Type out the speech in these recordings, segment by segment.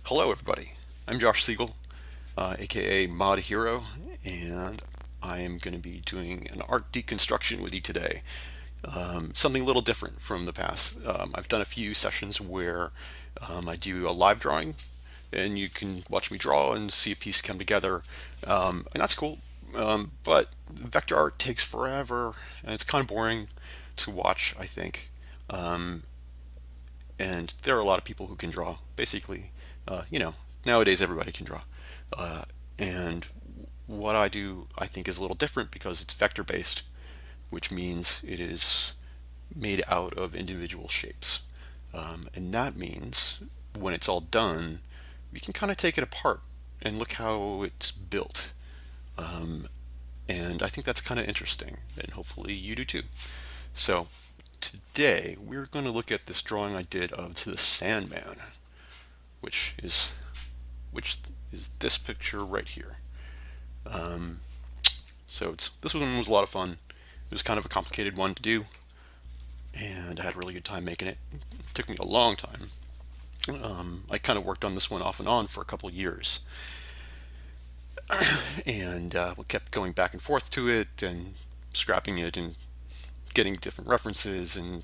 Hello, everybody. I'm Josh Siegel, aka modHERO, and I am going to be doing an art deconstruction with you today. Something a little different from the past. I've done a few sessions where I do a live drawing, and you can watch me draw and see a piece come together, and that's cool. But vector art takes forever, and it's kind of boring to watch, I think. And there are a lot of people who can draw. Basically, nowadays everybody can draw. Uh, and what I do, I think, is a little different because it's vector based, which means it is made out of individual shapes. And that means when it's all done, we can kind of take it apart and look how it's built. And I think that's kind of interesting, and hopefully you do too. So today we're going to look at this drawing I did of the Sandman, which is which is this picture right here. So this one was a lot of fun. It was kind of a complicated one to do, and I had a really good time making it. It took me a long time. I kind of worked on this one off and on for a couple of years, and we kept going back and forth to it and scrapping it and getting different references and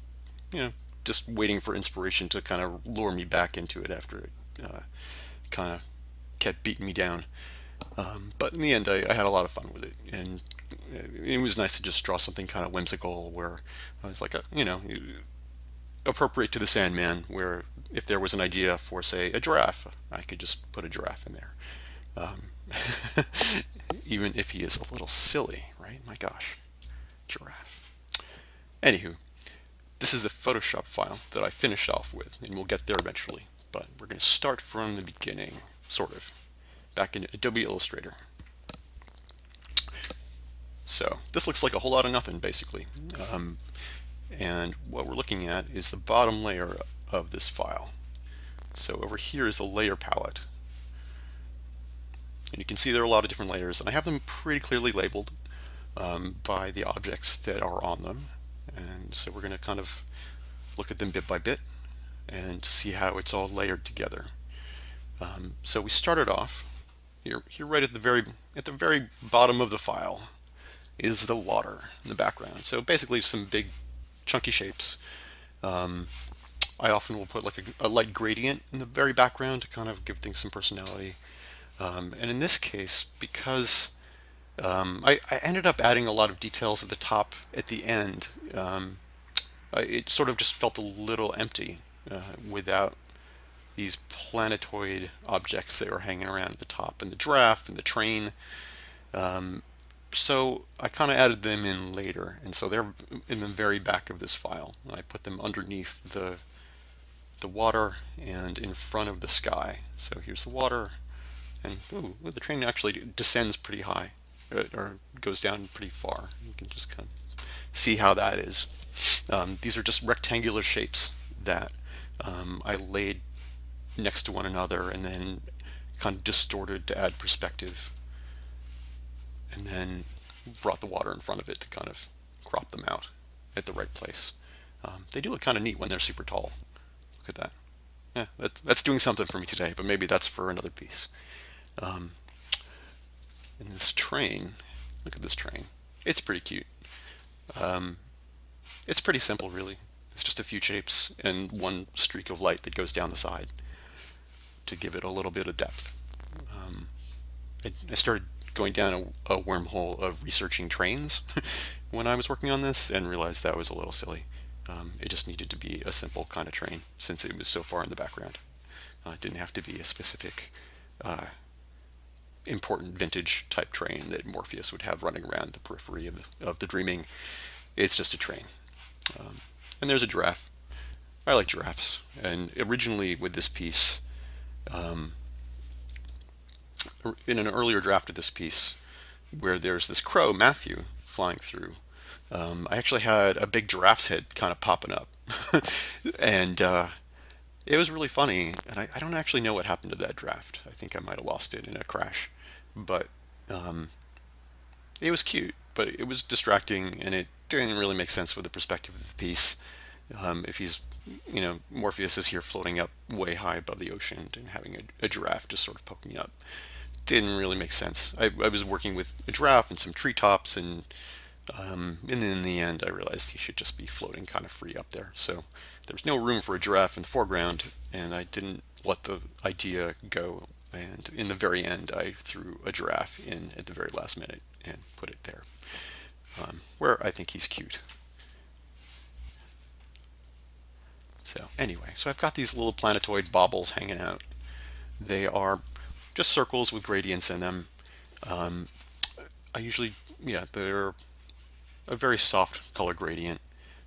just waiting for inspiration to kind of lure me back into it after it kind of kept beating me down. But in the end, I had a lot of fun with it, and it was nice to just draw something kind of whimsical where I was like, appropriate to the Sandman, where if there was an idea for, say, a giraffe, I could just put a giraffe in there. Even if he is a little silly, right? My gosh, giraffe. Anywho, this is the Photoshop file that I finished off with, and we'll get there eventually. But we're going to start from the beginning, sort of, back in Adobe Illustrator. So this looks like a whole lot of nothing, basically. And what we're looking at is the bottom layer of this file. So over here is the layer palette. And you can see there are a lot of different layers, and I have them pretty clearly labeled by the objects that are on them. And so we're going to kind of look at them bit by bit and see how it's all layered together. So we started off here right at the very bottom of the file is the water in the background. So basically some big chunky shapes. I often will put like a light gradient in the very background to kind of give things some personality. And in this case, because I ended up adding a lot of details at the top at the end, it sort of just felt a little empty without these planetoid objects that were hanging around at the top, and the giraffe and the train. So I kind of added them in later, and so they're in the very back of this file. I put them underneath the water and in front of the sky. So here's the water, and the train actually descends pretty high, or goes down pretty far. You can just kind of see how that is. These are just rectangular shapes that I laid next to one another and then kind of distorted to add perspective, and then brought the water in front of it to kind of crop them out at the right place. They do look kind of neat when they're super tall. Look at that. Yeah, that's doing something for me today, but maybe that's for another piece. And this train, look at this train. It's pretty cute. It's pretty simple, really. It's just a few shapes and one streak of light that goes down the side to give it a little bit of depth. I started going down a wormhole of researching trains when I was working on this and realized that was a little silly. It just needed to be a simple kind of train since it was so far in the background. It didn't have to be a specific important vintage type train that Morpheus would have running around the periphery of the dreaming. It's just a train. And there's a giraffe. I like giraffes. And originally with this piece, in an earlier draft of this piece, where there's this crow, Matthew, flying through, I actually had a big giraffe's head kind of popping up. And it was really funny. And I don't actually know what happened to that draft. I think I might have lost it in a crash. But it was cute, but it was distracting, and it didn't really make sense with the perspective of the piece. If he's, Morpheus is here floating up way high above the ocean and having a giraffe just sort of poking up. Didn't really make sense. I was working with a giraffe and some treetops, and then in the end, I realized he should just be floating kind of free up there. So there was no room for a giraffe in the foreground, and I didn't let the idea go. And in the very end, I threw a giraffe in at the very last minute and put it there, where I think he's cute. So anyway, so I've got these little planetoid baubles hanging out. They are just circles with gradients in them. Um, I usually, yeah, they're a very soft color gradient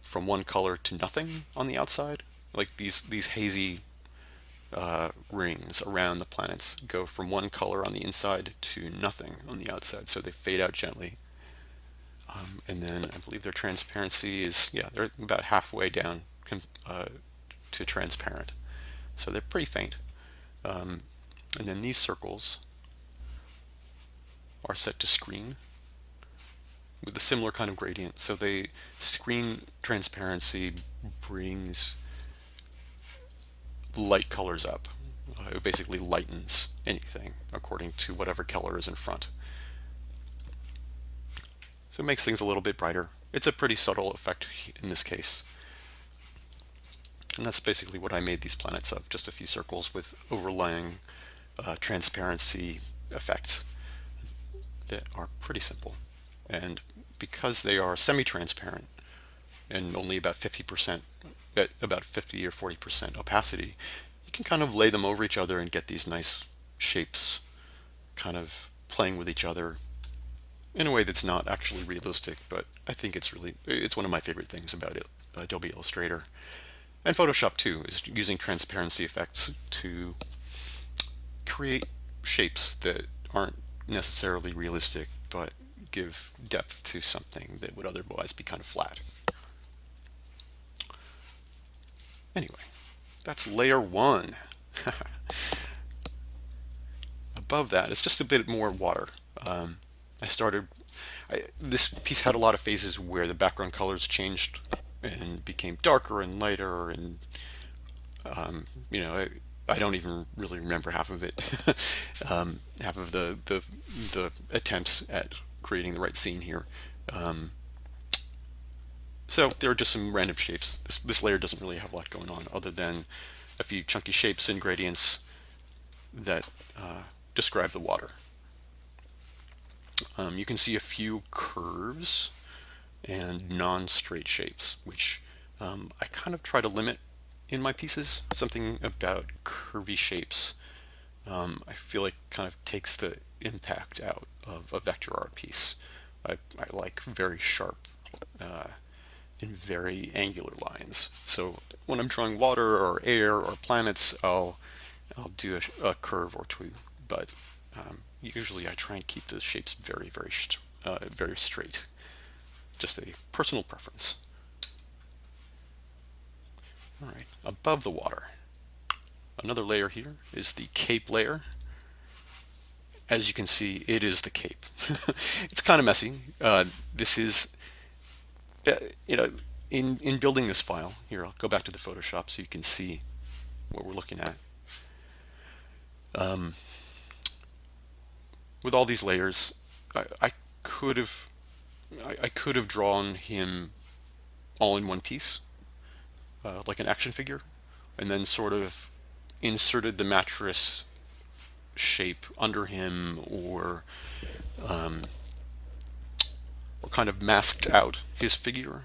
from one color to nothing on the outside. Like these hazy rings around the planets go from one color on the inside to nothing on the outside, so they fade out gently. And then I believe their transparency is, yeah, they're about halfway down uh, to transparent, so they're pretty faint. And then these circles are set to screen with a similar kind of gradient. So they screen transparency brings light colors up. It basically lightens anything according to whatever color is in front. So it makes things a little bit brighter. It's a pretty subtle effect in this case. And that's basically what I made these planets of, just a few circles with overlaying transparency effects that are pretty simple. And because they are semi-transparent and only about 50%, at about 50 or 40% opacity, you can kind of lay them over each other and get these nice shapes kind of playing with each other in a way that's not actually realistic, but I think it's one of my favorite things about it, Adobe Illustrator. And Photoshop too is using transparency effects to create shapes that aren't necessarily realistic, but give depth to something that would otherwise be kind of flat. Anyway, that's layer one. Above that, it's just a bit more water. Um, I started, this piece had a lot of phases where the background colors changed and became darker and lighter, and I don't even really remember half of it. Half of the attempts at creating the right scene here. Um, so there are just some random shapes. This layer doesn't really have a lot going on other than a few chunky shapes and gradients that describe the water. You can see a few curves and non-straight shapes, which I kind of try to limit in my pieces. Something about curvy shapes I feel like kind of takes the impact out of a vector art piece. I like very sharp and very angular lines. So when I'm drawing water or air or planets, I'll do a curve or two, but usually I try and keep the shapes very straight. Just a personal preference. All right, above the water, another layer here is the cape layer. As you can see, it is the cape. It's kind of messy. This is, uh, you know, in building this file, here, I'll go back to the Photoshop so you can see what we're looking at. Um, with all these layers, I could have I could have drawn him all in one piece, like an action figure, and then sort of inserted the mattress shape under him, um, or kind of masked out his figure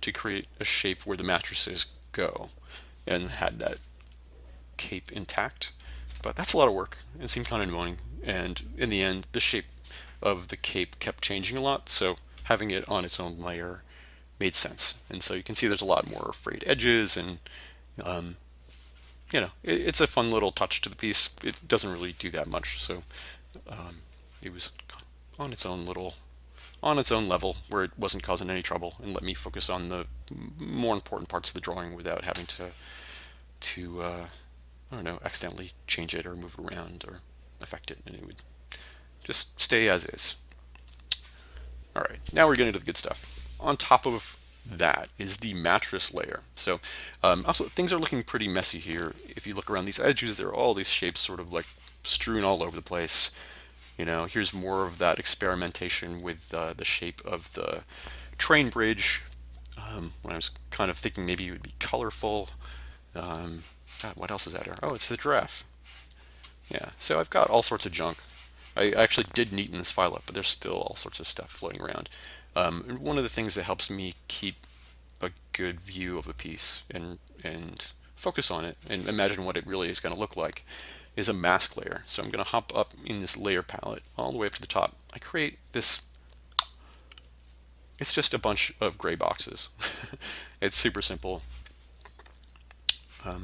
to create a shape where the mattresses go, and had that cape intact. But that's a lot of work. It seemed kind of annoying, and in the end, the shape of the cape kept changing a lot, so having it on its own layer made sense. And so you can see there's a lot more frayed edges, and um, it's a fun little touch to the piece. It doesn't really do that much, so it was on its own level where it wasn't causing any trouble and let me focus on the more important parts of the drawing without having to I don't know, accidentally change it or move around or affect it, and it would just stay as is. All right, now we're getting to the good stuff. On top of that is the mattress layer. So also things are looking pretty messy here. If you look around these edges, there are all these shapes sort of like strewn all over the place. Here's more of that experimentation with the shape of the train bridge. When I was kind of thinking maybe it would be colorful. God, what else is that here? Oh, it's the giraffe. Yeah, so I've got all sorts of junk. I actually did neaten this file up, but there's still all sorts of stuff floating around. And one of the things that helps me keep a good view of a piece and focus on it and imagine what it really is going to look like is a mask layer. So I'm going to hop up in this layer palette all the way up to the top. I create this. It's just a bunch of gray boxes. It's super simple. I'll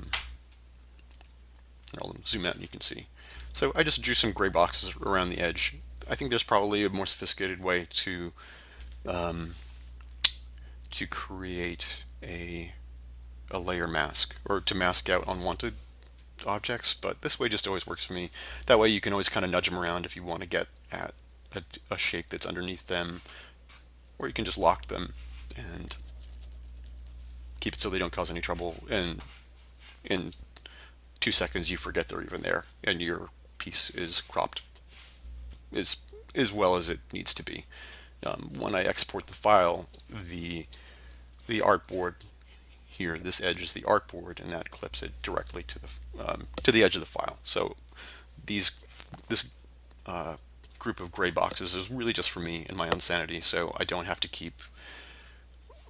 zoom out and you can see. So I just drew some gray boxes around the edge. I think there's probably a more sophisticated way to create a layer mask or to mask out unwanted objects, but this way just always works for me. That way you can always kind of nudge them around if you want to get at a shape that's underneath them, or you can just lock them and keep it so they don't cause any trouble, and in 2 seconds you forget they're even there and your piece is cropped as well as it needs to be. When I export the file, the artboard here, this edge is the artboard, and that clips it directly to the edge of the file. So this group of gray boxes is really just for me and my own sanity, so I don't have to keep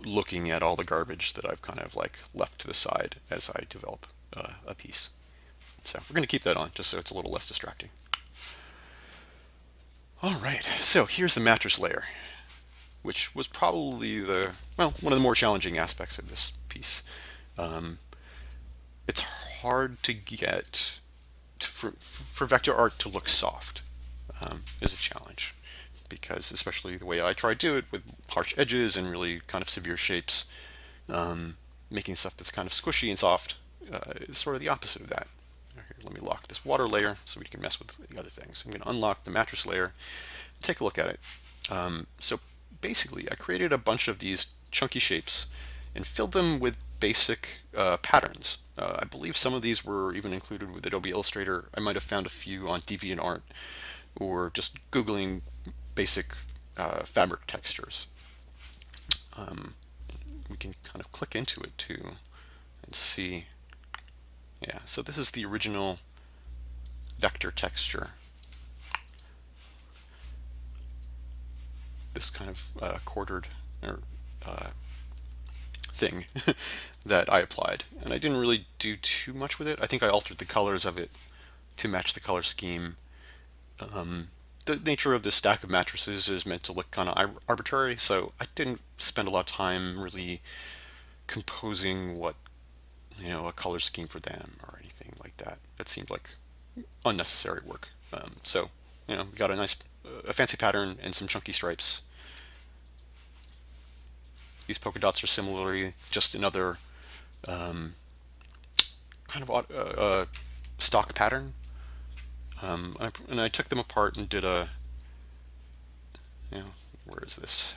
looking at all the garbage that I've kind of like left to the side as I develop a piece. So we're going to keep that on just so it's a little less distracting. All right, so here's the mattress layer, which was probably one of the more challenging aspects of this piece. It's hard to get for vector art to look soft is a challenge, because especially the way I try to do it with harsh edges and really kind of severe shapes, making stuff that's kind of squishy and soft is sort of the opposite of that. Here, let me lock this water layer so we can mess with the other things. I'm going to unlock the mattress layer and take a look at it. So basically I created a bunch of these chunky shapes and filled them with basic patterns. I believe some of these were even included with Adobe Illustrator. I might have found a few on DeviantArt or just Googling basic fabric textures. We can kind of click into it too and see. Yeah, so this is the original vector texture. This kind of quartered or thing that I applied, and I didn't really do too much with it. I think I altered the colors of it to match the color scheme. The nature of this stack of mattresses is meant to look kind of arbitrary, so I didn't spend a lot of time really composing a color scheme for them or anything like that. That seemed like unnecessary work. So we got a fancy pattern and some chunky stripes. These polka dots are similarly just another kind of stock pattern. And I took them apart and did where is this?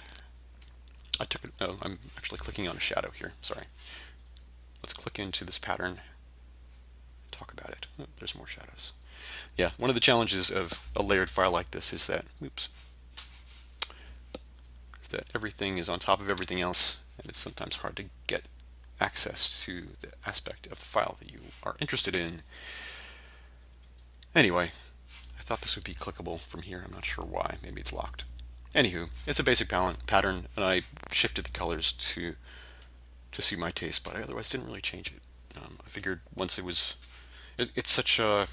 I'm actually clicking on a shadow here. Sorry. Let's click into this pattern, talk about it. Oh, there's more shadows. Yeah, one of the challenges of a layered file like this is that, everything is on top of everything else, and it's sometimes hard to get access to the aspect of the file that you are interested in. Anyway, I thought this would be clickable from here. I'm not sure why. Maybe it's locked. Anywho, it's a basic pattern, and I shifted the colors to suit my taste, but I otherwise didn't really change it. I figured once it's such a,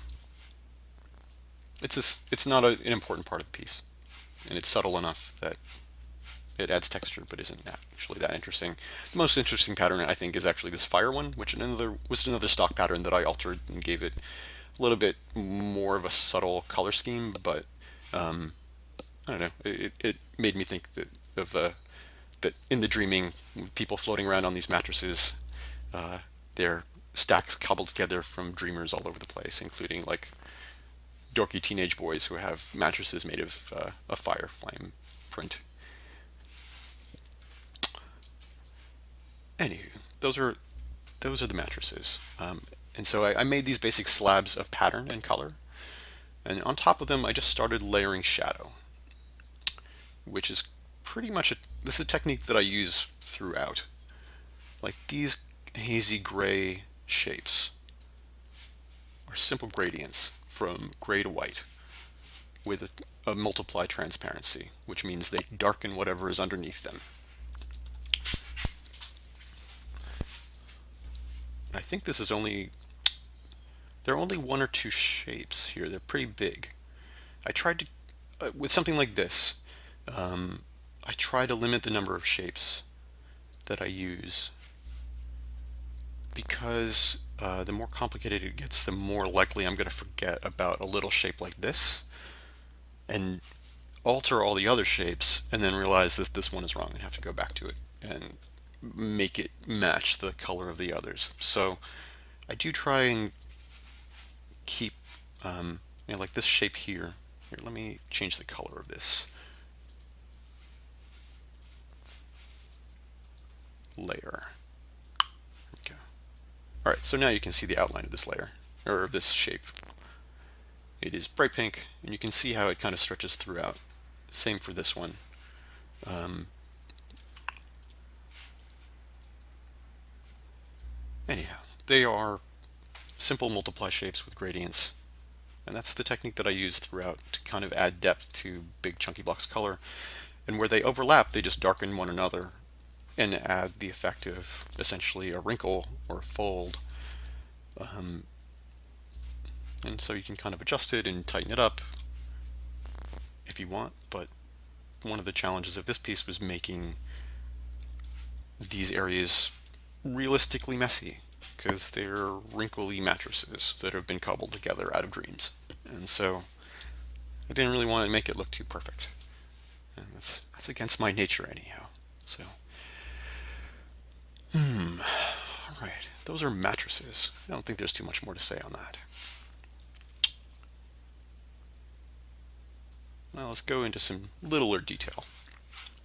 it's not an important part of the piece, and it's subtle enough that it adds texture, but isn't actually that interesting. The most interesting pattern, I think, is actually this fire one, which was another stock pattern that I altered and gave it a little bit more of a subtle color scheme, but I don't know. It made me think that in the dreaming, people floating around on these mattresses, they're stacks cobbled together from dreamers all over the place, including like dorky teenage boys who have mattresses made of a fire flame print. Anywho, those are the mattresses. And so I made these basic slabs of pattern and color, and on top of them I just started layering shadow, which is pretty much this is a technique that I use throughout. Like these hazy gray shapes are simple gradients from gray to white with a multiply transparency, which means they darken whatever is underneath them. I think this is only, there are only one or two shapes here. They're pretty big. I tried to, with something like this, I try to limit the number of shapes that I use because the more complicated it gets, the more likely I'm going to forget about a little shape like this and alter all the other shapes and then realize that this one is wrong and have to go back to it and make it match the color of the others. So I do try and keep, like this shape here. Here, let me change the color of this layer. There we go. All right, so now you can see the outline of this layer, or of this shape. It is bright pink, and you can see how it kind of stretches throughout. Same for this one. Anyhow, they are simple multiply shapes with gradients, and that's the technique that I use throughout to kind of add depth to big chunky blocks of color. And where they overlap, they just darken one another and add the effect of essentially a wrinkle or a fold. And so you can kind of adjust it and tighten it up if you want, but one of the challenges of this piece was making these areas realistically messy because they're wrinkly mattresses that have been cobbled together out of dreams. And so I didn't really want to make it look too perfect. And that's against my nature anyhow. So, all right, those are mattresses. I don't think there's too much more to say on that. Now let's go into some littler detail.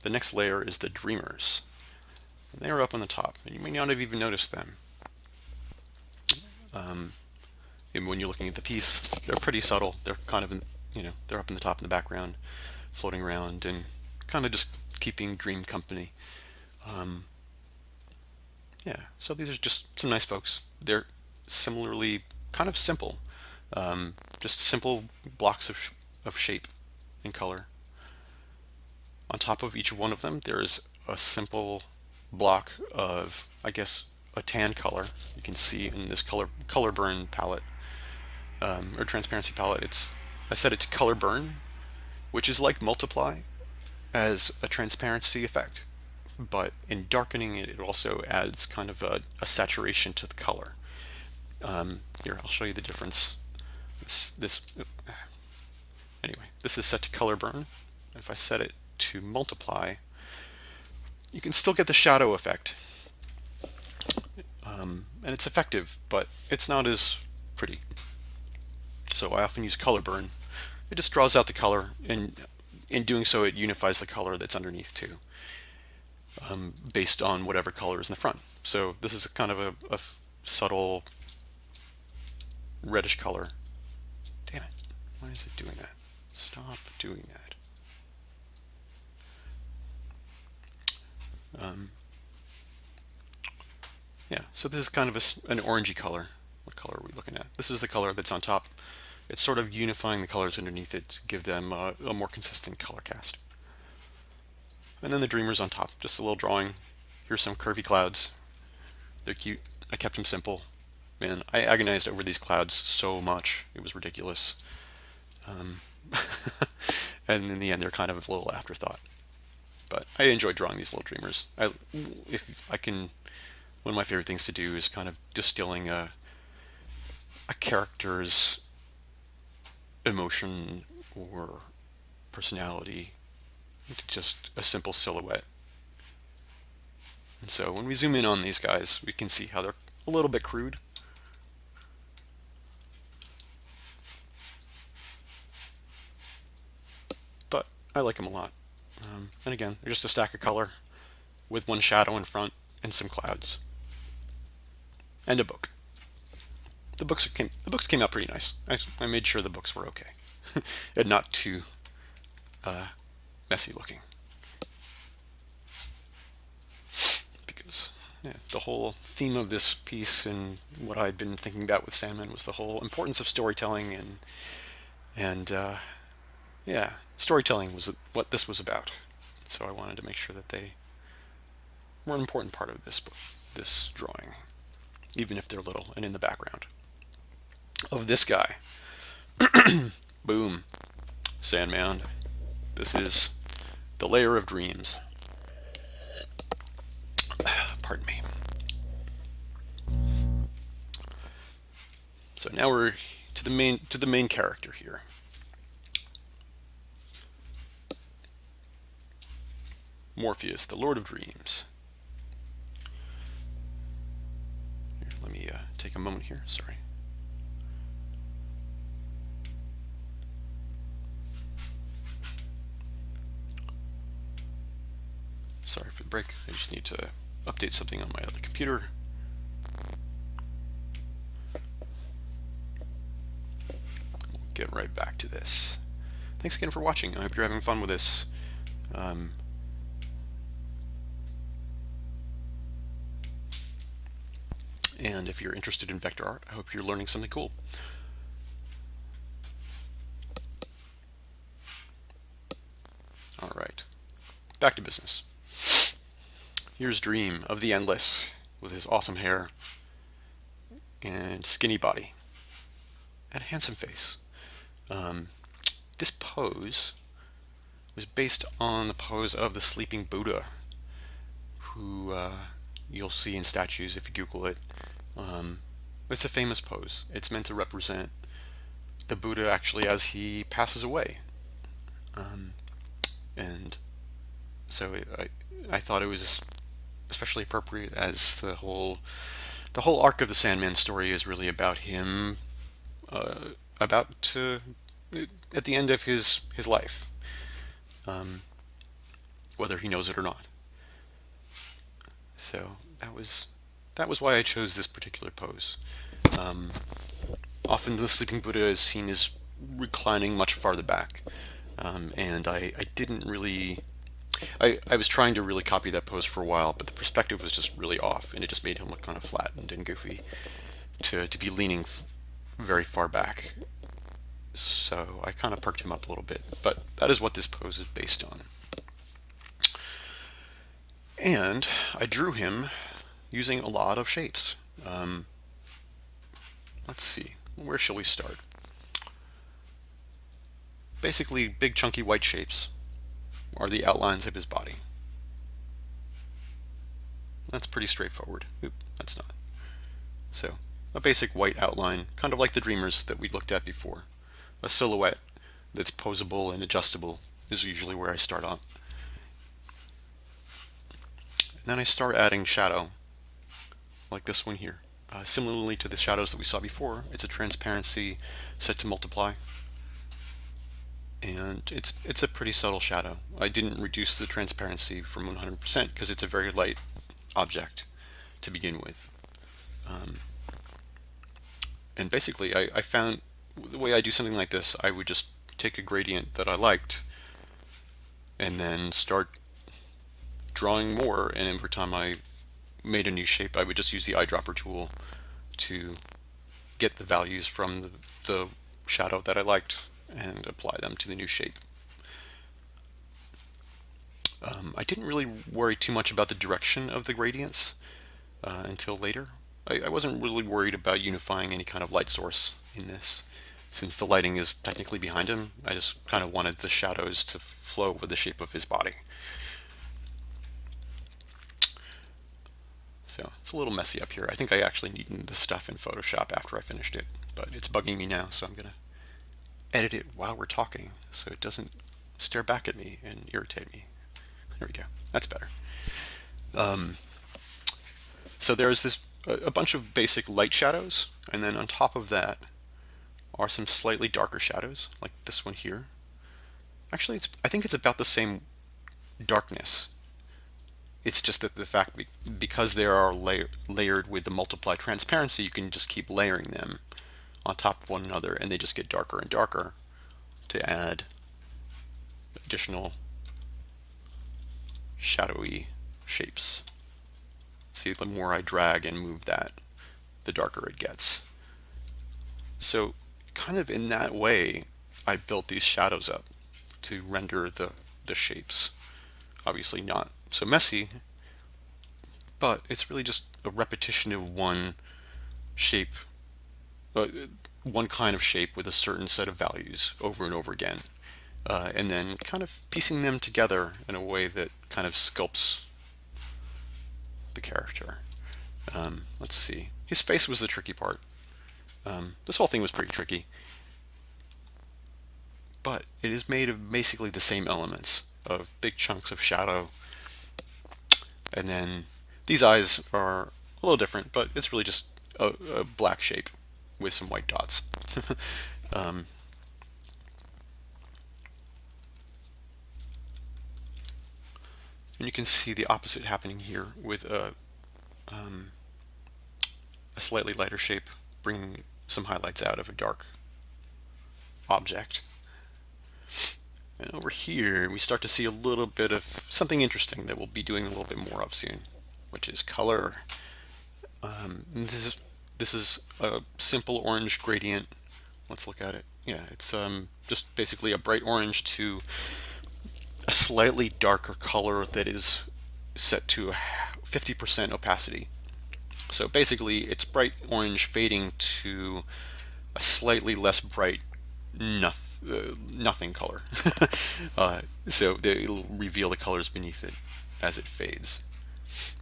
The next layer is the dreamers. And they are up on the top, and you may not have even noticed them. And when you're looking at the piece, they're pretty subtle. They're kind of, they're up in the top in the background, floating around, and kind of just keeping dream company. Yeah, so these are just some nice folks. They're similarly kind of simple, just simple blocks of shape and color. On top of each one of them, there is a simple block of, I guess, a tan color. You can see in this color burn palette, or transparency palette. I set it to color burn, which is like multiply as a transparency effect, but in darkening it, it also adds kind of a saturation to the color. Here, I'll show you the difference. Anyway, this is set to color burn. If I set it to multiply, you can still get the shadow effect. And it's effective, but it's not as pretty. So I often use color burn. It just draws out the color, and in doing so, it unifies the color that's underneath too, based on whatever color is in the front. So this is kind of a subtle reddish color. Damn it, why is it doing that? Stop doing that. Yeah, so this is kind of an orangey color. What color are we looking at? This is the color that's on top. It's sort of unifying the colors underneath it to give them a more consistent color cast. And then the dreamers on top, just a little drawing. Here's some curvy clouds. They're cute. I kept them simple. Man, I agonized over these clouds so much. It was ridiculous. And in the end, they're kind of a little afterthought. But I enjoy drawing these little dreamers. If I can, one of my favorite things to do is kind of distilling a character's emotion or personality into just a simple silhouette. And so when we zoom in on these guys, we can see how they're a little bit crude. I like them a lot. And again, they're just a stack of color with one shadow in front and some clouds, and a book. The books came out pretty nice. I made sure the books were okay and not too messy looking, because the whole theme of this piece and what I'd been thinking about with Sandman was the whole importance of storytelling, and yeah, storytelling was what this was about. So I wanted to make sure that they were an important part of this book, this drawing, even if they're little and in the background of this guy. Boom, Sandman. This is the layer of dreams. Pardon me. So now we're to the main character here. Morpheus, the Lord of Dreams. Here, let me take a moment here. Sorry. Sorry for the break. I just need to update something on my other computer. We'll get right back to this. Thanks again for watching. I hope you're having fun with this. And if you're interested in vector art, I hope you're learning something cool. All right, back to business. Here's Dream of the Endless with his awesome hair and skinny body and a handsome face. This pose was based on the pose of the sleeping Buddha, who you'll see in statues if you Google it. It's a famous pose. It's meant to represent the Buddha actually as he passes away. And so I thought it was especially appropriate, as the whole arc of the Sandman story is really about him about to at the end of his life, whether he knows it or not. So that was why I chose this particular pose. Often the sleeping Buddha is seen as reclining much farther back, and I didn't really. I was trying to really copy that pose for a while, but the perspective was just really off, and it just made him look kind of flattened and goofy to be leaning very far back. So I kind of perked him up a little bit, but that is what this pose is based on. And I drew him using a lot of shapes. Let's see, where shall we start? Basically, big chunky white shapes are the outlines of his body. That's pretty straightforward. Oop, that's not. So, a basic white outline, kind of like the Dreamers that we looked at before. A silhouette that's posable and adjustable is usually where I start on. And then I start adding shadow, like this one here. Similarly to the shadows that we saw before, it's a transparency set to multiply. And it's a pretty subtle shadow. I didn't reduce the transparency from 100% because it's a very light object to begin with. And basically, I found the way I do something like this, I would just take a gradient that I liked and then start drawing more, and every time I made a new shape, I would just use the eyedropper tool to get the values from the shadow that I liked and apply them to the new shape. I didn't really worry too much about the direction of the gradients until later. I wasn't really worried about unifying any kind of light source in this, since the lighting is technically behind him. I just kind of wanted the shadows to flow with the shape of his body. So it's a little messy up here. I think I actually needed the stuff in Photoshop after I finished it, but it's bugging me now, so I'm going to edit it while we're talking so it doesn't stare back at me and irritate me. There we go. That's better. So there's a bunch of basic light shadows, and then on top of that are some slightly darker shadows, like this one here. Actually, I think it's about the same darkness It's just that the fact because they are layered with the multiply transparency, you can just keep layering them on top of one another, and they just get darker and darker to add additional shadowy shapes. See, the more I drag and move that, the darker it gets. So kind of in that way, I built these shadows up to render the shapes. Obviously not so messy, but it's really just a repetition of one shape, uh, one kind of shape with a certain set of values over and over again. And then kind of piecing them together in a way that kind of sculpts the character. Let's see. His face was the tricky part. This whole thing was pretty tricky. But it is made of basically the same elements of big chunks of shadow. And then these eyes are a little different, but it's really just a black shape with some white dots. um, and you can see the opposite happening here with a slightly lighter shape, bringing some highlights out of a dark object. And over here, we start to see a little bit of something interesting that we'll be doing a little bit more of soon, which is color. This is a simple orange gradient. Let's look at it. Yeah, it's just basically a bright orange to a slightly darker color that is set to 50% opacity. So basically, it's bright orange fading to a slightly less bright nothing color. So it'll reveal the colors beneath it as it fades.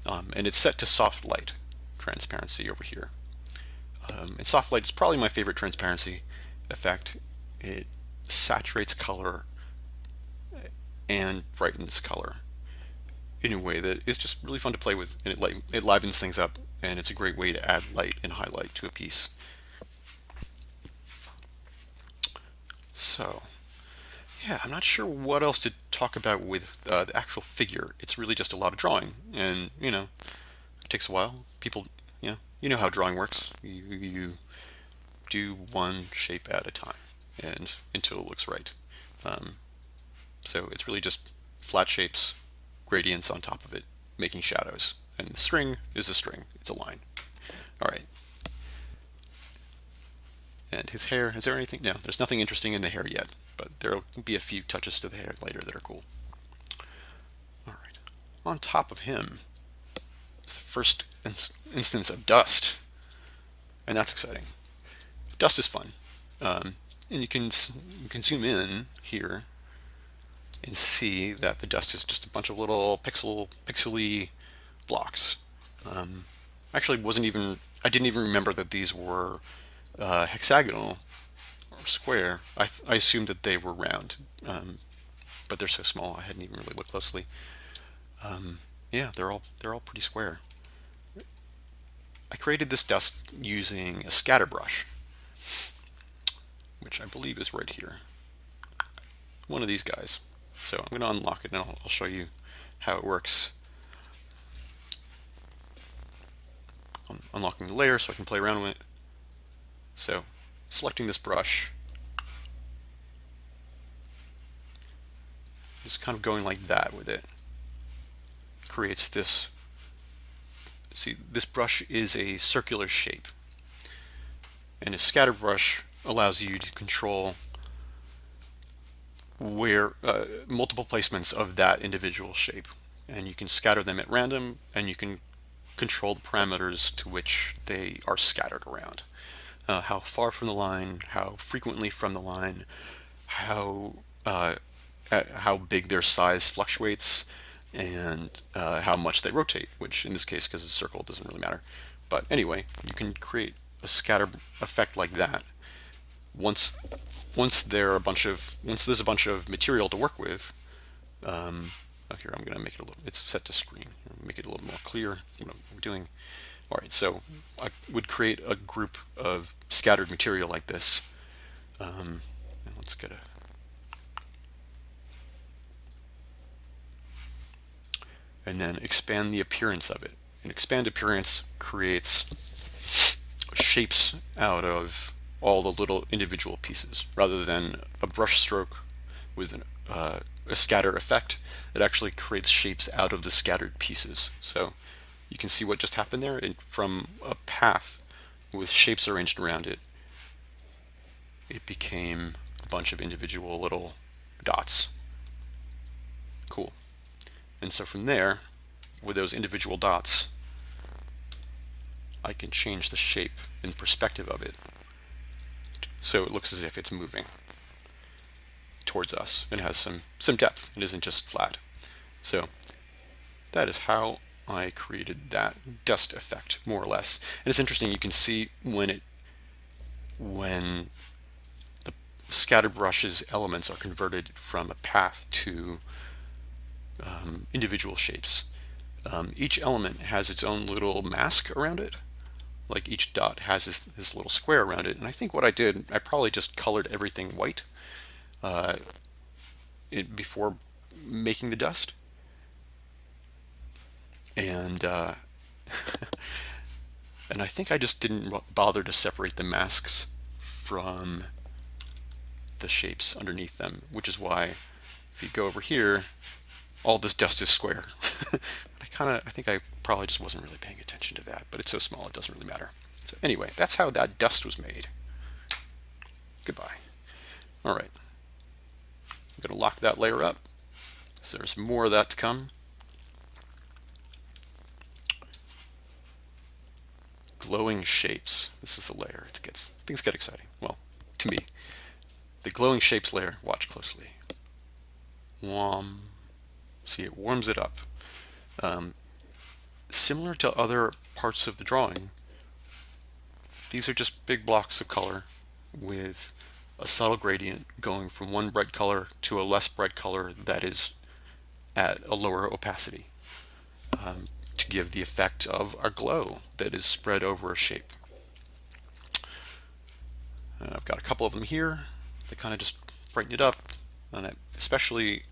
And it's set to soft light transparency over here. And soft light is probably my favorite transparency effect. It saturates color and brightens color in a way that is just really fun to play with, and it livens things up, and it's a great way to add light and highlight to a piece. So, yeah, I'm not sure what else to talk about with the actual figure. It's really just a lot of drawing, and it takes a while. People, you know how drawing works. You do one shape at a time, and until it looks right. So it's really just flat shapes, gradients on top of it, making shadows. And the string is a string. It's a line. All right. And his hair, is there anything? No, there's nothing interesting in the hair yet, but there'll be a few touches to the hair later that are cool. All right. On top of him is the first instance of dust, and that's exciting. Dust is fun. And you can zoom in here and see that the dust is just a bunch of little pixely blocks. Actually, I didn't even remember that these were hexagonal or square. I assumed that they were round, but they're so small I hadn't even really looked closely. Yeah, they're all pretty square. I created this dust using a scatter brush, which I believe is right here. One of these guys. So I'm going to unlock it and I'll show you how it works. I'm unlocking the layer so I can play around with it. So selecting this brush, just kind of going like that with it, creates this. See, this brush is a circular shape, and a scatter brush allows you to control where multiple placements of that individual shape, and you can scatter them at random, and you can control the parameters to which they are scattered around. How far from the line, how frequently from the line, how big their size fluctuates, and how much they rotate, which in this case, because it's a circle, doesn't really matter. But anyway, you can create a scatter effect like that. Once there's a bunch of material to work with, here I'm going to make it a little. It's set to screen. Make it a little more clear what we're doing. All right, so I would create a group of scattered material like this. And let's get and then expand the appearance of it. And expand appearance creates shapes out of all the little individual pieces rather than a brush stroke with a scatter effect. It actually creates shapes out of the scattered pieces. So you can see what just happened there. From a path with shapes arranged around it, it became a bunch of individual little dots. Cool. And so from there, with those individual dots, I can change the shape and perspective of it so it looks as if it's moving towards us and has some depth. It isn't just flat. So that is how I created that dust effect, more or less. And it's interesting, you can see when the scatterbrush's elements are converted from a path to individual shapes. Each element has its own little mask around it. Like each dot has this little square around it. And I think what I did, I probably just colored everything white before making the dust. And and I think I just didn't bother to separate the masks from the shapes underneath them, which is why if you go over here, all this dust is square. I think I probably just wasn't really paying attention to that, but it's so small it doesn't really matter. So anyway, that's how that dust was made. Goodbye. All right, I'm going to lock that layer up. So there's more of that to come. Glowing shapes. This is the layer. Things get exciting. Well, to me. The glowing shapes layer, watch closely. See, it warms it up. Similar to other parts of the drawing, these are just big blocks of color with a subtle gradient going from one bright color to a less bright color that is at a lower opacity to give the effect of a glow that is spread over a shape. I've got a couple of them here that kind of just brighten it up, and especially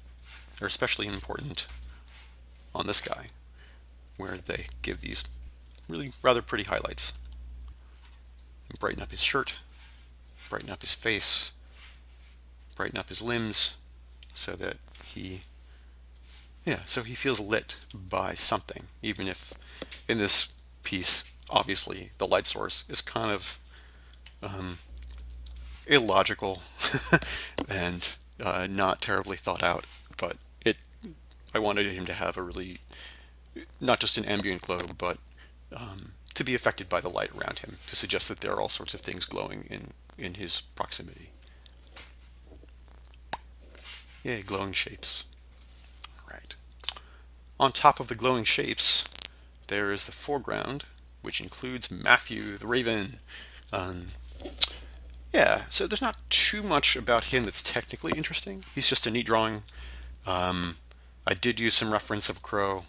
important on this guy, where they give these really rather pretty highlights. Brighten up his shirt, brighten up his face, brighten up his limbs, so that he feels lit by something, even if in this piece, obviously, the light source is kind of illogical and not terribly thought out, but I wanted him to have a really, not just an ambient glow, but to be affected by the light around him, to suggest that there are all sorts of things glowing in his proximity. Yay, glowing shapes. All right. On top of the glowing shapes, there is the foreground, which includes Matthew the Raven. So there's not too much about him that's technically interesting. He's just a neat drawing. I did use some reference of a crow,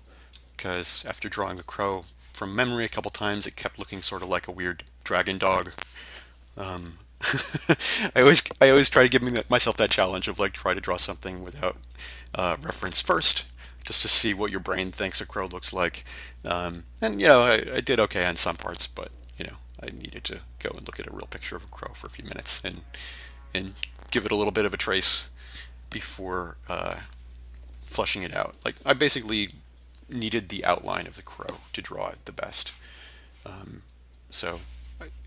because after drawing a crow from memory a couple times, it kept looking sort of like a weird dragon dog. I always try to give myself that challenge of like try to draw something without reference first, just to see what your brain thinks a crow looks like. And I did okay on some parts, but I needed to go and look at a real picture of a crow for a few minutes and give it a little bit of a trace before fleshing it out. Like I basically needed the outline of the crow to draw it the best.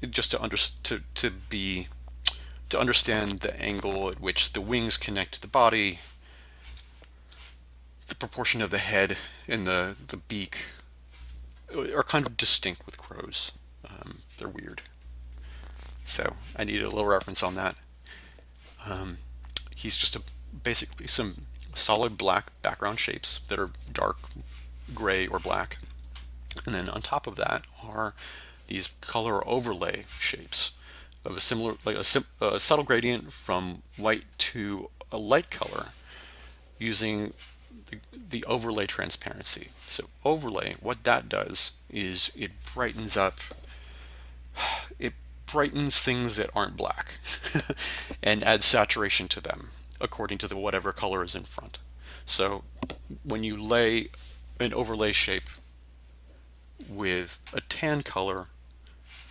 Just to understand the angle at which the wings connect to the body, the proportion of the head and the beak are kind of distinct with crows. They're weird. So I needed a little reference on that. He's just basically some solid black background shapes that are dark gray or black. And then on top of that are these color overlay shapes of a similar, like a subtle gradient from white to a light color using the overlay transparency. So overlay, what that does is it brightens things that aren't black and adds saturation to them according to whatever color is in front. So when you lay an overlay shape with a tan color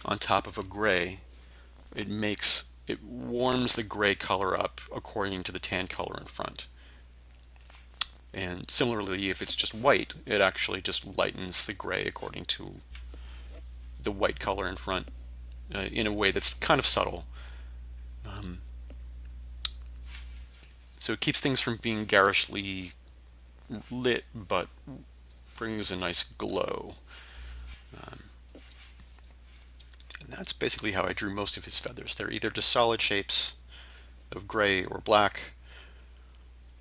on top of a gray, it warms the gray color up according to the tan color in front. And similarly, if it's just white, it actually just lightens the gray according to the white color in front in a way that's kind of subtle. So it keeps things from being garishly lit, but brings a nice glow. And that's basically how I drew most of his feathers. They're either just solid shapes of gray or black,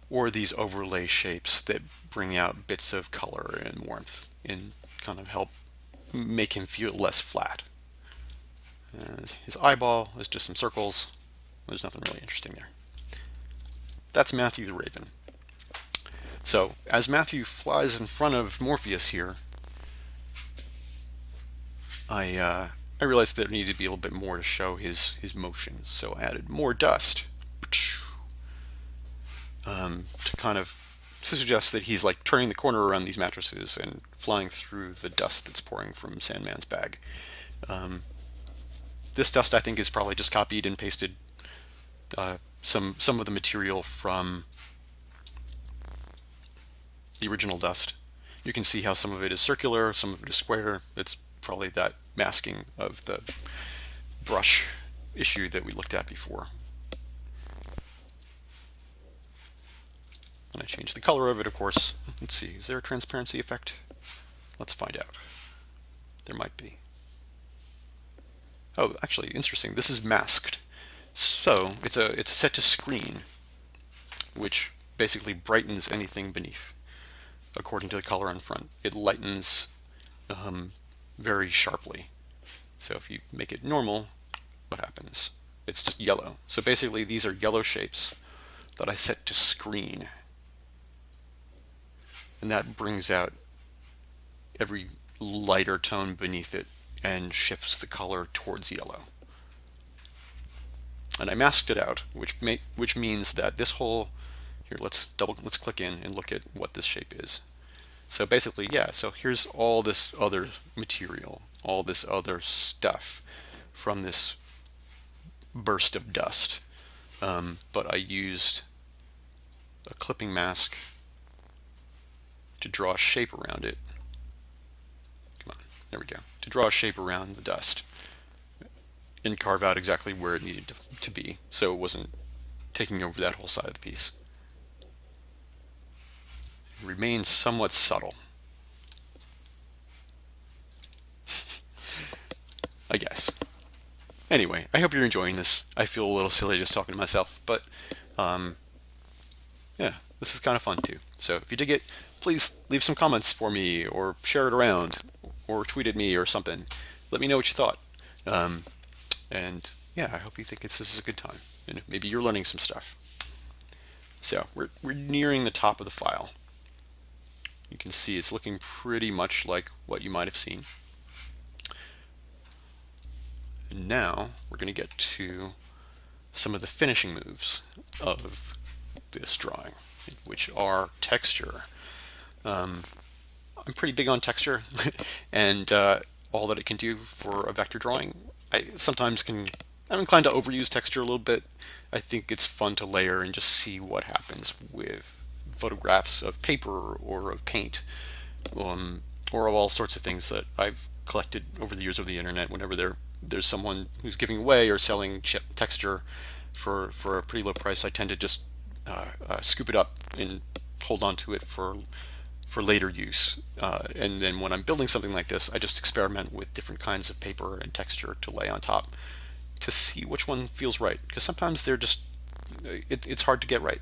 or these overlay shapes that bring out bits of color and warmth and kind of help make him feel less flat. And his eyeball is just some circles. There's nothing really interesting there. That's Matthew the Raven. So as Matthew flies in front of Morpheus here, I realized there needed to be a little bit more to show his motion. So I added more dust to kind of suggest that he's like turning the corner around these mattresses and flying through the dust that's pouring from Sandman's bag. This dust, I think, is probably just copied and pasted some of the material from the original dust. You can see how some of it is circular, some of it is square. It's probably that masking of the brush issue that we looked at before. And I changed the color of it, of course. Let's see, is there a transparency effect? Let's find out. There might be. Oh, actually, interesting. This is masked. So it's set to screen, which basically brightens anything beneath according to the color in front. It lightens very sharply. So if you make it normal, what happens? It's just yellow. So basically these are yellow shapes that I set to screen. And that brings out every lighter tone beneath it and shifts the color towards yellow. And I masked it out, which means that this whole here, let's click in and look at what this shape is. So basically, yeah, so here's all this other material, all this other stuff from this burst of dust. But I used a clipping mask to draw a shape around it. Come on, there we go. To draw a shape around the dust and carve out exactly where it needed to be, so it wasn't taking over that whole side of the piece. It remains somewhat subtle, I guess. Anyway, I hope you're enjoying this. I feel a little silly just talking to myself, but yeah, this is kind of fun too. So if you dig it, please leave some comments for me, or share it around, or tweet at me or something. Let me know what you thought. And yeah, I hope you think this is a good time, and maybe you're learning some stuff. So we're nearing the top of the file. You can see it's looking pretty much like what you might have seen. And now we're going to get to some of the finishing moves of this drawing, which are texture. I'm pretty big on texture and all that it can do for a vector drawing. I'm inclined to overuse texture a little bit. I think it's fun to layer and just see what happens with photographs of paper or of paint, or of all sorts of things that I've collected over the years of the internet. Whenever there's someone who's giving away or selling texture for a pretty low price, I tend to just scoop it up and hold on to it for later use. And then when I'm building something like this, I just experiment with different kinds of paper and texture to lay on top to see which one feels right. Because sometimes they're just, it's hard to get right.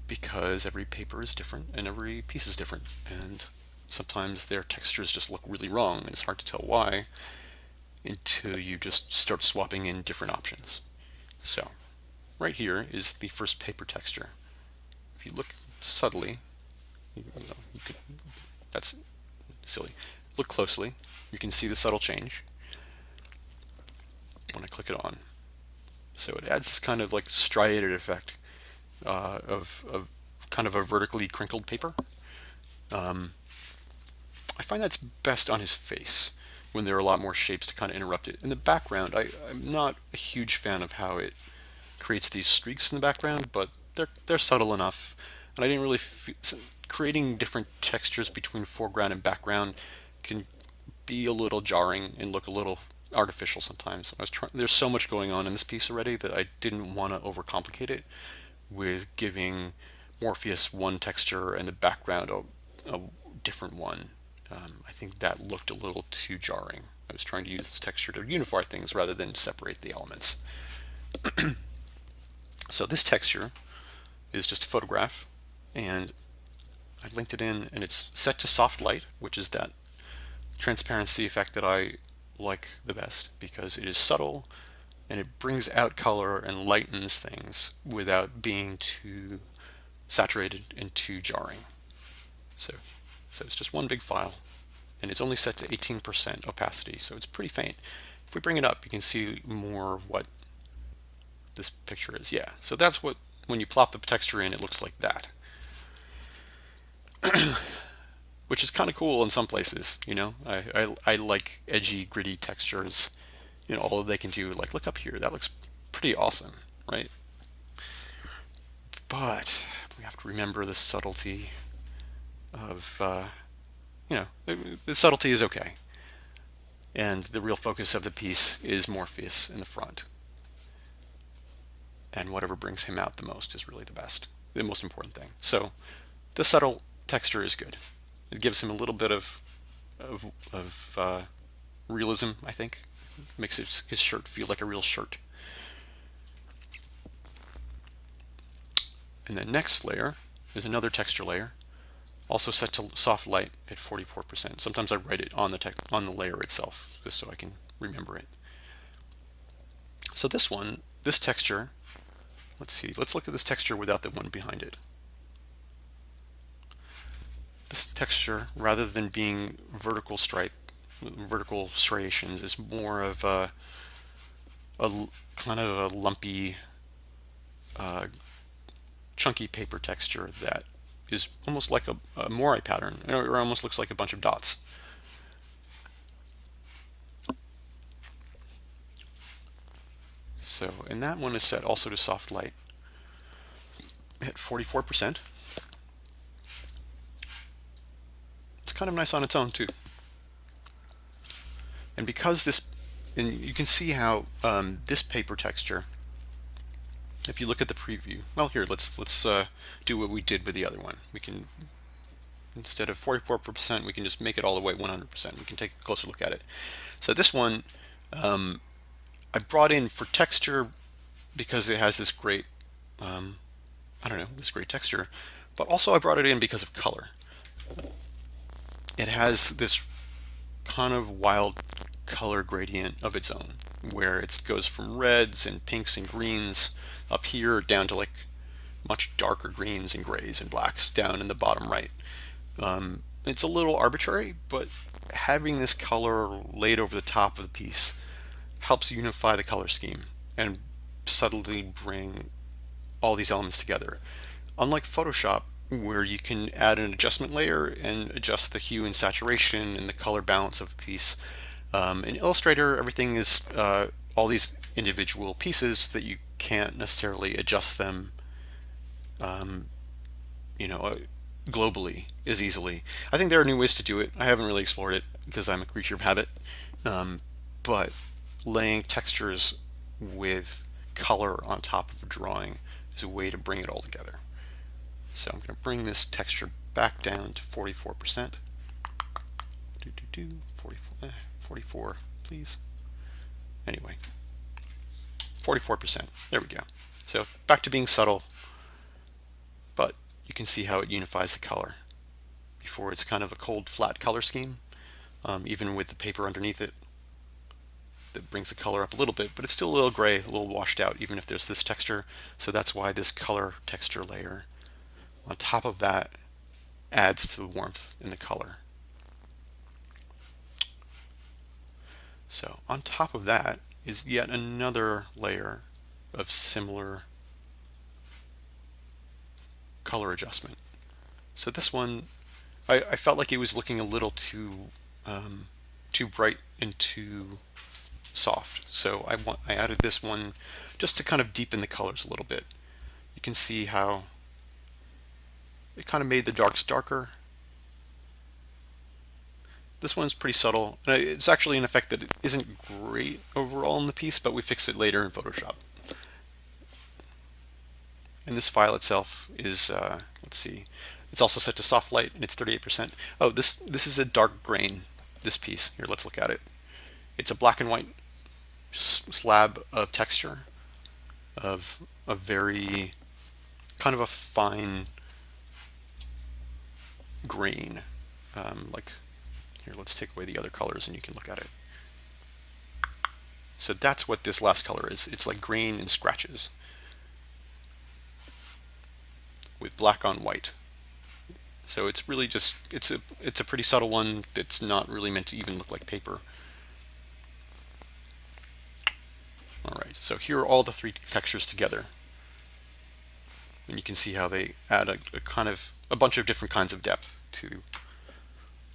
Because every paper is different and every piece is different. And sometimes their textures just look really wrong, and it's hard to tell why until you just start swapping in different options. So right here is the first paper texture. If you look subtly, that's silly. Look closely, you can see the subtle change when I click it on. So it adds this kind of like striated effect of kind of a vertically crinkled paper. I find that's best on his face when there are a lot more shapes to kind of interrupt it. In the background, I'm not a huge fan of how it creates these streaks in the background, but they're subtle enough, and I didn't really creating different textures between foreground and background can be a little jarring and look a little artificial sometimes. There's so much going on in this piece already that I didn't want to overcomplicate it with giving Morpheus one texture and the background a different one. I think that looked a little too jarring. I was trying to use this texture to unify things rather than separate the elements. So this texture is just a photograph, and I linked it in, and it's set to soft light, which is that transparency effect that I like the best because it is subtle and it brings out color and lightens things without being too saturated and too jarring. So it's just one big file, and it's only set to 18% opacity, so it's pretty faint. If we bring it up, you can see more of what this picture is. Yeah, so that's what, when you plop the texture in, it looks like that. Which is kind of cool in some places, you know. I like edgy, gritty textures. You know, all they can do, like, look up here, that looks pretty awesome, right? But we have to remember the subtlety of, you know, the subtlety is okay. And the real focus of the piece is Morpheus in the front. And whatever brings him out the most is really the most important thing. So the subtle texture is good. It gives him a little bit of realism, I think. Makes his shirt feel like a real shirt. And the next layer is another texture layer, also set to soft light at 44%. Sometimes I write it on the layer itself, just so I can remember it. So this texture, let's look at this texture without the one behind it. This texture, rather than being vertical striations, is more of a kind of a lumpy, chunky paper texture that is almost like a moire pattern, or almost looks like a bunch of dots. So, and that one is set also to soft light at 44%. It's kind of nice on its own too. And because this, and you can see how this paper texture, if you look at the preview, well, here, let's do what we did with the other one. We can, instead of 44%, we can just make it all the way 100%. We can take a closer look at it. So this one, I brought in for texture because it has this great, I don't know, this great texture, but also I brought it in because of color. It has this kind of wild color gradient of its own, where it goes from reds and pinks and greens up here down to like much darker greens and grays and blacks down in the bottom right. It's a little arbitrary, but having this color laid over the top of the piece helps unify the color scheme and subtly bring all these elements together. Unlike Photoshop, where you can add an adjustment layer and adjust the hue and saturation and the color balance of a piece, in Illustrator, everything is all these individual pieces that you can't necessarily adjust them, you know, globally as easily. I think there are new ways to do it. I haven't really explored it because I'm a creature of habit, but laying textures with color on top of a drawing is a way to bring it all together. So I'm going to bring this texture back down to 44%. 44, please. Anyway, 44%. There we go. So back to being subtle, but you can see how it unifies the color. Before, it's kind of a cold, flat color scheme, even with the paper underneath it. That brings the color up a little bit, but it's still a little gray, a little washed out, even if there's this texture. So that's why this color texture layer on top of that adds to the warmth in the color. So on top of that is yet another layer of similar color adjustment. So this one I felt like it was looking a little too bright and too soft. So I added this one just to kind of deepen the colors a little bit. You can see how it kind of made the darks darker. This one's pretty subtle. It's actually an effect that isn't great overall in the piece, but we fix it later in Photoshop. And this file itself is, let's see, it's also set to soft light, and it's 38%. Oh, this is a dark grain, this piece. Here, let's look at it. It's a black and white slab of texture, of a very kind of a fine grain. Like, here, let's take away the other colors and you can look at it. So that's what this last color is. It's like grain and scratches with black on white. So it's really just, it's a pretty subtle one that's not really meant to even look like paper. All right, so here are all the three textures together. And you can see how they add a kind of a bunch of different kinds of depth to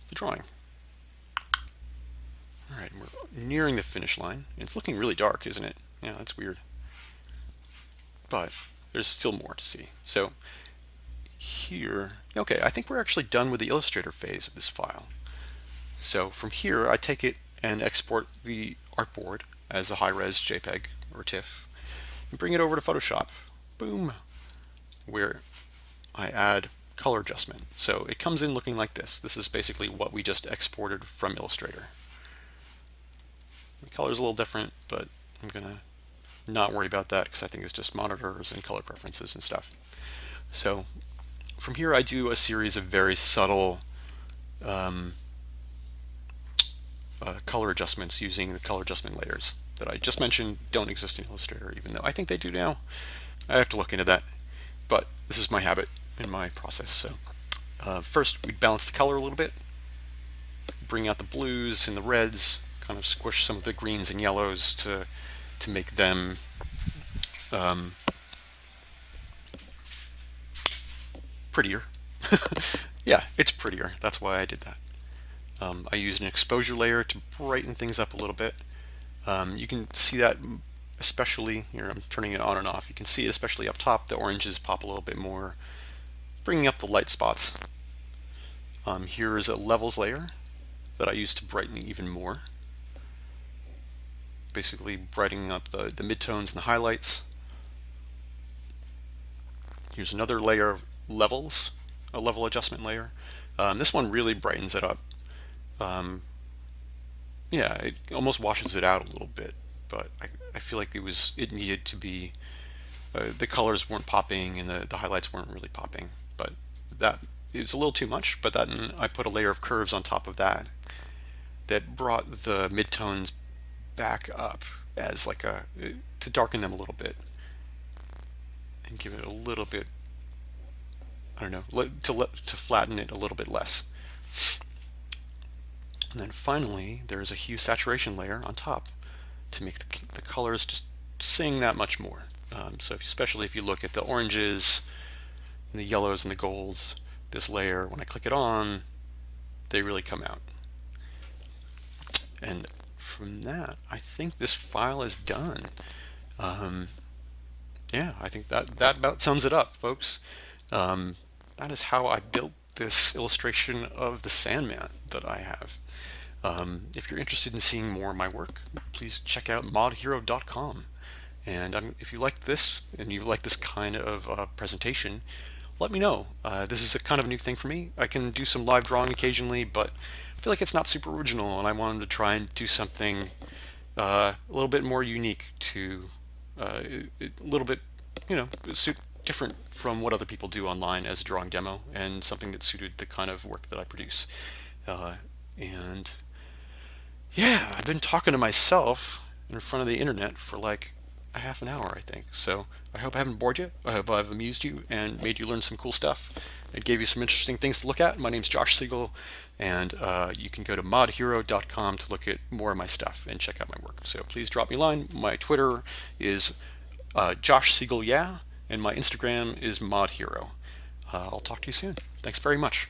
the drawing. All right, we're nearing the finish line. It's looking really dark, isn't it? Yeah, that's weird. But there's still more to see. So here, okay, I think we're actually done with the Illustrator phase of this file. So from here, I take it and export the artboard as a high-res JPEG or TIFF and bring it over to Photoshop. Boom, where I add color adjustment. So it comes in looking like this. This is basically what we just exported from Illustrator. The color's a little different, but I'm gonna not worry about that because I think it's just monitors and color preferences and stuff. So from here I do a series of very subtle color adjustments using the color adjustment layers that I just mentioned don't exist in Illustrator, even though I think they do now. I have to look into that, but this is my habit in my process. So first we balance the color a little bit, bring out the blues and the reds, kind of squish some of the greens and yellows to make them prettier. Yeah, it's prettier. That's why I did that. I used an exposure layer to brighten things up a little bit. You can see that especially here. I'm turning it on and off. You can see it especially up top. The oranges pop a little bit more, bringing up the light spots. Here is a levels layer that I use to brighten even more. Basically brightening up the midtones and the highlights. Here's another layer of levels, a level adjustment layer. This one really brightens it up. Yeah, it almost washes it out a little bit, but I feel like it needed to be, the colors weren't popping and the highlights weren't really popping, but that it's a little too much. But then I put a layer of curves on top of that brought the midtones back up as like to darken them a little bit and give it a little bit, I don't know, to flatten it a little bit less. And then finally there's a hue saturation layer on top to make the colors just sing that much more. So especially if you look at the oranges and the yellows and the golds, this layer, when I click it on, they really come out. And from that, I think this file is done. Yeah, I think that about sums it up, folks. That is how I built this illustration of the Sandman that I have. If you're interested in seeing more of my work, please check out modHERO.com. And if you like this and you like this kind of presentation, let me know. This is a kind of new thing for me. I can do some live drawing occasionally, but I feel like it's not super original, and I wanted to try and do something a little bit more unique to a little bit, different from what other people do online as a drawing demo, and something that suited the kind of work that I produce. And yeah, I've been talking to myself in front of the internet for like a half an hour, I think. So I hope I haven't bored you. I hope I've amused you and made you learn some cool stuff. It gave you some interesting things to look at. My name's Josh Siegel, and you can go to modHERO.com to look at more of my stuff and check out my work. So please drop me a line. My Twitter is Josh Siegel, yeah, and my Instagram is modHERO. I'll talk to you soon. Thanks very much.